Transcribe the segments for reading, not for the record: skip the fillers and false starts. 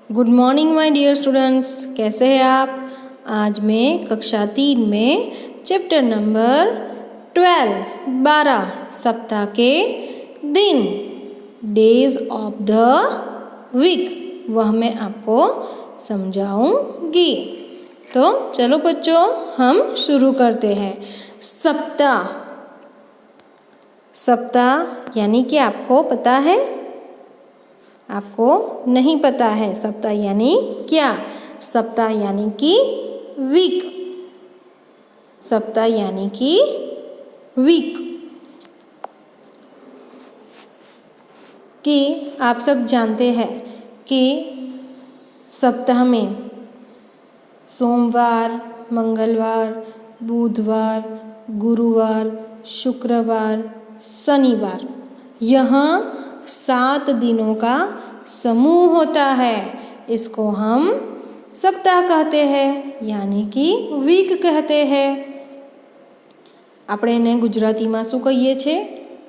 Good morning my dear students, कैसे हैं आप। आज मैं कक्षा 3 में चैप्टर नंबर 12 सप्ताह के दिन डेज ऑफ द वीक वह मैं आपको समझाऊंगी। तो चलो बच्चों, हम शुरू करते हैं। सप्ताह यानी कि आपको पता है? आपको नहीं पता है सप्ताह यानी क्या? सप्ताह यानी कि वीक। सप्ताह यानी कि वीक कि आप सब जानते हैं कि सप्ताह में सोमवार, मंगलवार, बुधवार, गुरुवार, शुक्रवार, शनिवार, यह 7 दिनों का समूह होता है। इसको हम सप्ताह कहते हैं यानी कि वीक कहते हैं। આપણે એને ગુજરાતીમાં શું કહીએ છે?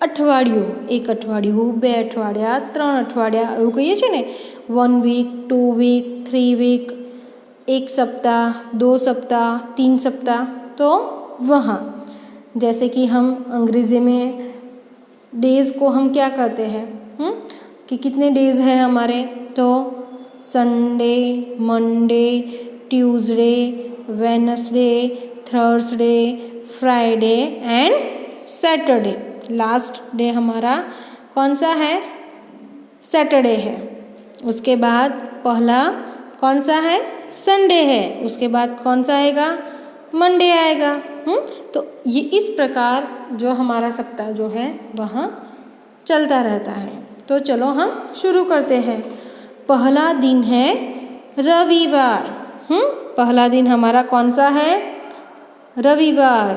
અઠવાડિયું। એક અઠવાડિયું, 2 અઠવાડિયા, 3 અઠવાડિયા એવું કહીએ છે ને। 1 वीक, 2 वीक, 3 वीक, 1 सप्ताह, 2 सप्ताह, 3 सप्ताह। तो वहाँ जैसे कि हम अंग्रेज़ी में डेज़ को हम क्या कहते हैं कि कितने डेज़ है हमारे? तो Sunday, Monday, Tuesday, Wednesday, Thursday, Friday and Saturday. Last day हमारा कौन सा है? सैटरडे है। उसके बाद पहला कौन सा है? संडे है। उसके बाद कौन सा आएगा? मंडे आएगा। तो ये इस प्रकार जो हमारा सप्ताह जो है वह चलता रहता है। तो चलो हम शुरू करते हैं। पहला दिन है रविवार। पहला दिन हमारा कौन सा है? रविवार।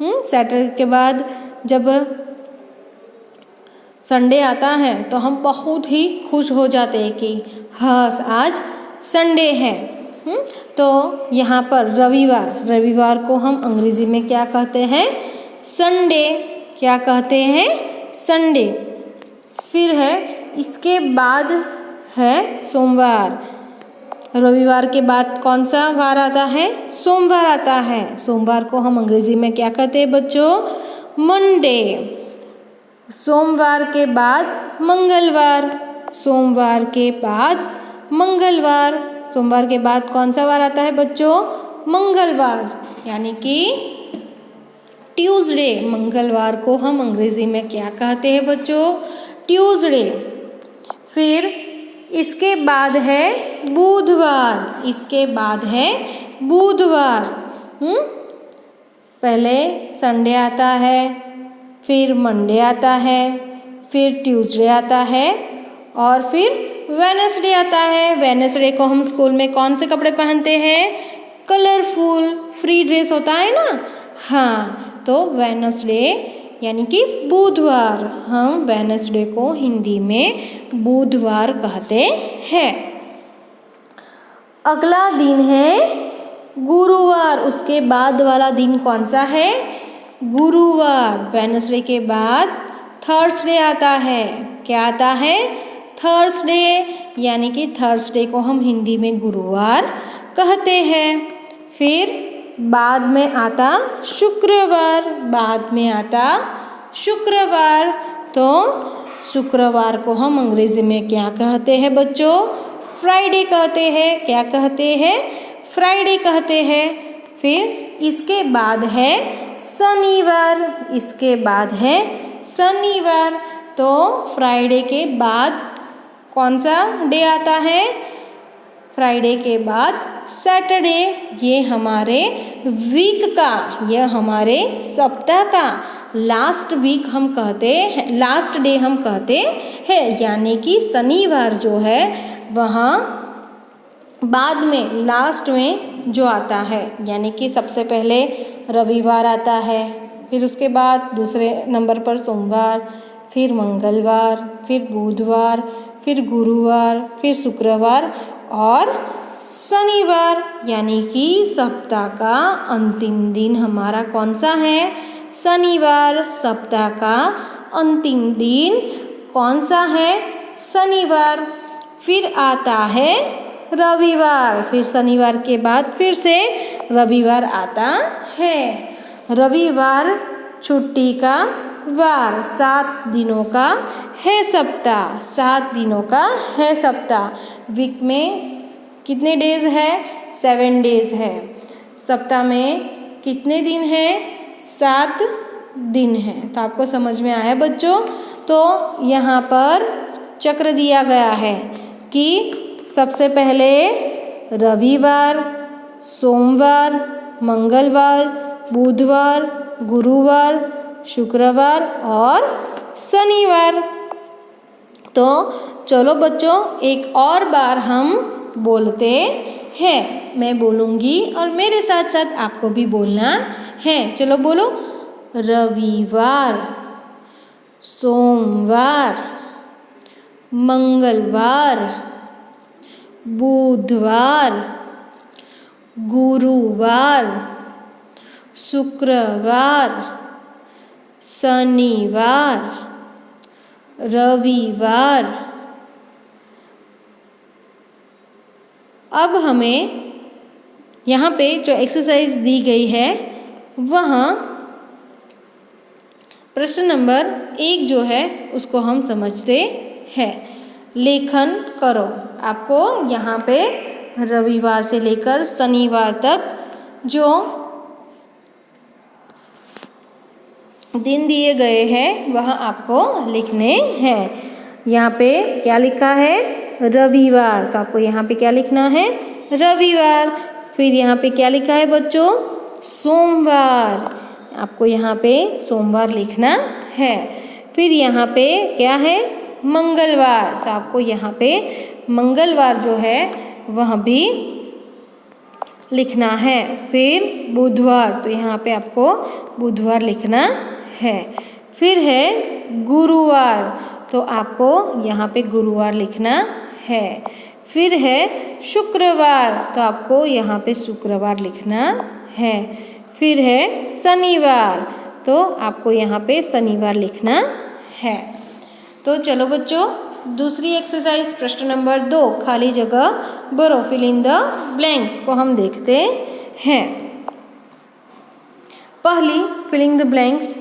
सैटरडे के बाद जब संडे आता है तो हम बहुत ही खुश हो जाते हैं कि हाँ आज संडे है। तो यहाँ पर रविवार को हम अंग्रेज़ी में क्या कहते हैं? संडे। क्या कहते हैं? संडे। फिर है इसके बाद है सोमवार। रविवार के बाद कौन सा वार आता है? सोमवार आता है। सोमवार को हम अंग्रेज़ी में क्या कहते हैं बच्चों? मंडे। सोमवार के बाद मंगलवार। सोमवार के बाद मंगलवार। सोमवार के बाद कौन सा वार आता है बच्चों? मंगलवार यानी कि ट्यूसडे। मंगलवार को हम अंग्रेज़ी में क्या कहते हैं बच्चों? ट्यूसडे। फिर इसके बाद है बुधवार। इसके बाद है बुधवार। पहले संडे आता है, फिर मंडे आता है, फिर ट्यूसडे आता है और फिर वेडनेसडे आता है। वेडनेसडे को हम स्कूल में कौन से कपड़े पहनते हैं? कलरफुल फ्री ड्रेस होता है ना। हाँ, तो वेडनेसडे यानी कि बुधवार। हम वेडनेसडे को हिंदी में बुधवार कहते हैं। अगला दिन है गुरुवार। उसके बाद वाला दिन कौन सा है? गुरुवार। वेडनेसडे के बाद थर्सडे आता है। क्या आता है? थर्सडे यानी कि थर्सडे को हम हिंदी में गुरुवार कहते हैं। फिर बाद में आता शुक्रवार। बाद में आता शुक्रवार। तो शुक्रवार को हम अंग्रेज़ी में क्या कहते हैं बच्चों? फ्राइडे कहते हैं। क्या कहते हैं? फ्राइडे कहते हैं। फिर इसके बाद है शनिवार। इसके बाद है शनिवार। तो फ्राइडे के बाद कौन सा डे आता है? फ्राइडे के बाद सैटरडे। ये हमारे वीक का, यह हमारे सप्ताह का लास्ट वीक हम कहते हैं, लास्ट डे हम कहते हैं। यानी कि शनिवार जो है वहाँ बाद में लास्ट में जो आता है, यानी कि सबसे पहले रविवार आता है, फिर उसके बाद दूसरे नंबर पर सोमवार, फिर मंगलवार, फिर बुधवार, फिर गुरुवार, फिर शुक्रवार और शनिवार। यानी कि सप्ताह का अंतिम दिन हमारा कौन सा है? शनिवार। सप्ताह का अंतिम दिन कौन सा है? शनिवार। फिर आता है रविवार। फिर शनिवार के बाद फिर से रविवार आता है। रविवार छुट्टी का वार, 7 दिनों का है सप्ताह। 7 दिनों का है सप्ताह। वीक में कितने डेज है? 7 डेज है। सप्ताह में कितने दिन है? 7 दिन है। तो आपको समझ में आया बच्चों? तो यहाँ पर चक्र दिया गया है कि सबसे पहले रविवार, सोमवार, मंगलवार, बुधवार, गुरुवार, शुक्रवार और शनिवार। तो चलो बच्चों एक और बार हम बोलते हैं। मैं बोलूँगी और मेरे साथ साथ आपको भी बोलना है। चलो बोलो। रविवार, सोमवार, मंगलवार, बुधवार, गुरुवार, शुक्रवार, शनिवार, रविवार। अब हमें यहाँ पे जो एक्सरसाइज दी गई है वह प्रश्न नंबर 1 जो है उसको हम समझते हैं। लेखन करो। आपको यहाँ पे रविवार से लेकर शनिवार तक जो दिन दिए गए हैं वह आपको लिखने हैं। यहाँ पे क्या लिखा है? रविवार। तो आपको यहाँ पे क्या लिखना है? रविवार। फिर यहाँ पे क्या लिखा है बच्चों? सोमवार। आपको यहाँ पे सोमवार लिखना है। फिर यहाँ पे क्या है? मंगलवार। तो आपको यहाँ पे मंगलवार जो है वह भी लिखना है। फिर बुधवार। तो यहाँ पे आपको बुधवार लिखना है। फिर है गुरुवार। तो आपको यहाँ पे गुरुवार लिखना है। फिर है शुक्रवार। तो आपको यहाँ पे शुक्रवार लिखना है। फिर है शनिवार। तो आपको यहाँ पे शनिवार लिखना है। तो चलो बच्चों दूसरी एक्सरसाइज प्रश्न नंबर 2 खाली जगह भरो, फिल इन द ब्लैंक्स को हम देखते हैं। पहली फिलिंग द ब्लैंक्स।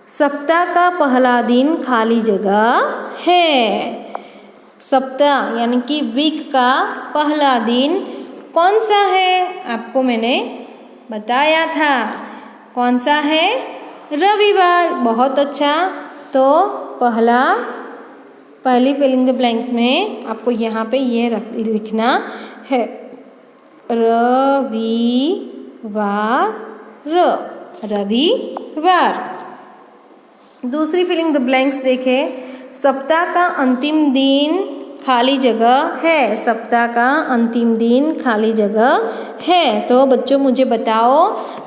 सप्ताह का पहला दिन खाली जगह है। सप्ताह यानी कि वीक का पहला दिन कौन सा है? आपको मैंने बताया था। कौन सा है? रविवार। बहुत अच्छा। तो पहली फिलिंग द ब्लैंक्स में आपको यहाँ पे ये लिखना है रविवार। दूसरी फिलिंग द ब्लैंक्स देखें। सप्ताह का अंतिम दिन खाली जगह है। सप्ताह का अंतिम दिन खाली जगह है। तो बच्चों मुझे बताओ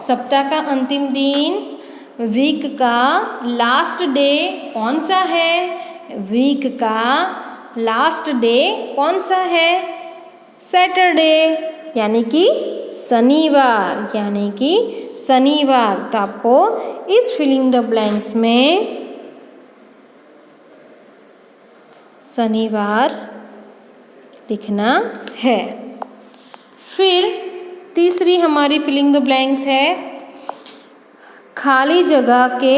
सप्ताह का अंतिम दिन वीक का लास्ट डे कौन सा है? वीक का लास्ट डे कौन सा है? सैटरडे यानी कि शनिवार। यानी कि शनिवार। तो आपको इस फिलिंग द ब्लैंक्स में शनिवार लिखना है। फिर तीसरी हमारी फिलिंग द ब्लैंक्स है खाली जगह के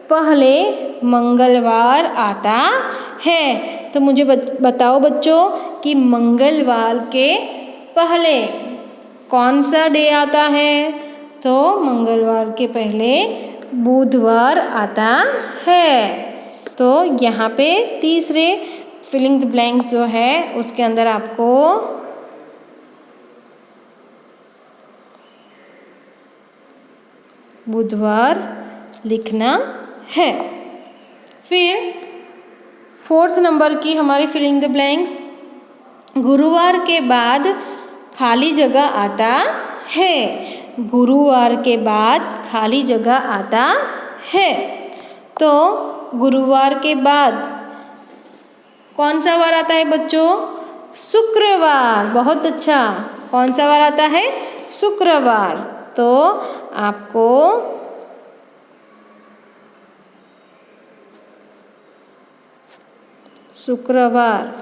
पहले मंगलवार आता है। तो मुझे बताओ बच्चों कि मंगलवार के पहले कौन सा डे आता है? तो मंगलवार के पहले बुधवार आता है। तो यहाँ पे तीसरे फिलिंग द ब्लैंक्स जो है उसके अंदर आपको बुधवार लिखना है। फिर 4th नंबर की हमारी फिलिंग द ब्लैंक्स। गुरुवार के बाद खाली जगह आता है। गुरुवार के बाद खाली जगह आता है। तो गुरुवार के बाद कौन सा वार आता है बच्चों? शुक्रवार। बहुत अच्छा। कौन सा वार आता है? शुक्रवार। तो आपको शुक्रवार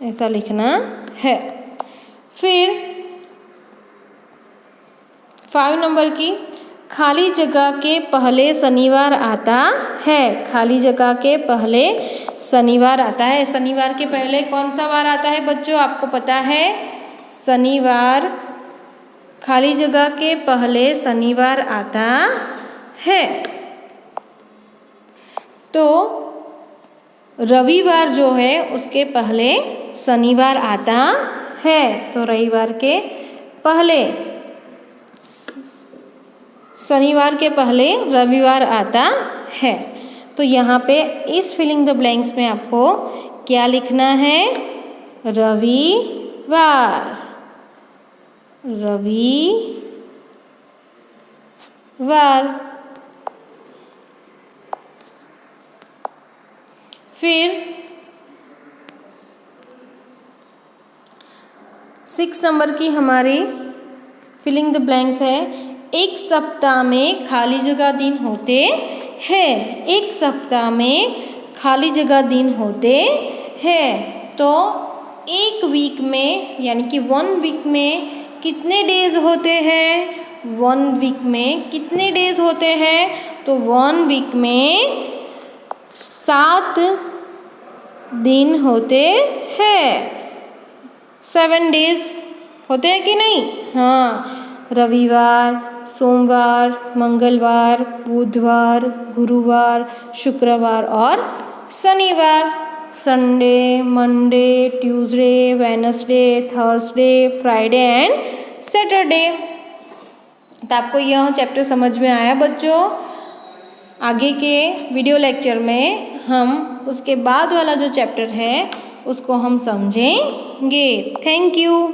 ऐसा लिखना है। फिर 5 नंबर की, खाली जगह के पहले शनिवार आता है। खाली जगह के पहले शनिवार आता है। शनिवार के पहले कौन सा वार आता है बच्चों, आपको पता है? शनिवार। खाली जगह के पहले शनिवार आता है। तो रविवार जो है उसके पहले शनिवार आता है। तो रविवार के पहले, शनिवार के पहले रविवार आता है। तो यहाँ पे इस फिलिंग द ब्लैंक्स में आपको क्या लिखना है? रविवार। रविवार। फिर 6 नंबर की हमारी फिलिंग द ब्लैंक्स है। एक सप्ताह में खाली जगह दिन होते हैं। एक सप्ताह में खाली जगह दिन होते हैं। तो एक वीक में यानी कि 1 वीक में कितने डेज होते हैं? 1 वीक में कितने डेज होते हैं? तो 1 वीक में 7 दिन होते हैं। 7 डेज होते हैं कि नहीं? हाँ, रविवार, सोमवार, मंगलवार, बुधवार, गुरुवार, शुक्रवार और शनिवार। Sunday, Monday, Tuesday, Wednesday, Thursday, Friday and Saturday. तो आपको यह चैप्टर समझ में आया बच्चों? आगे के वीडियो लेक्चर में हम उसके बाद वाला जो चैप्टर है उसको हम समझेंगे। Thank you.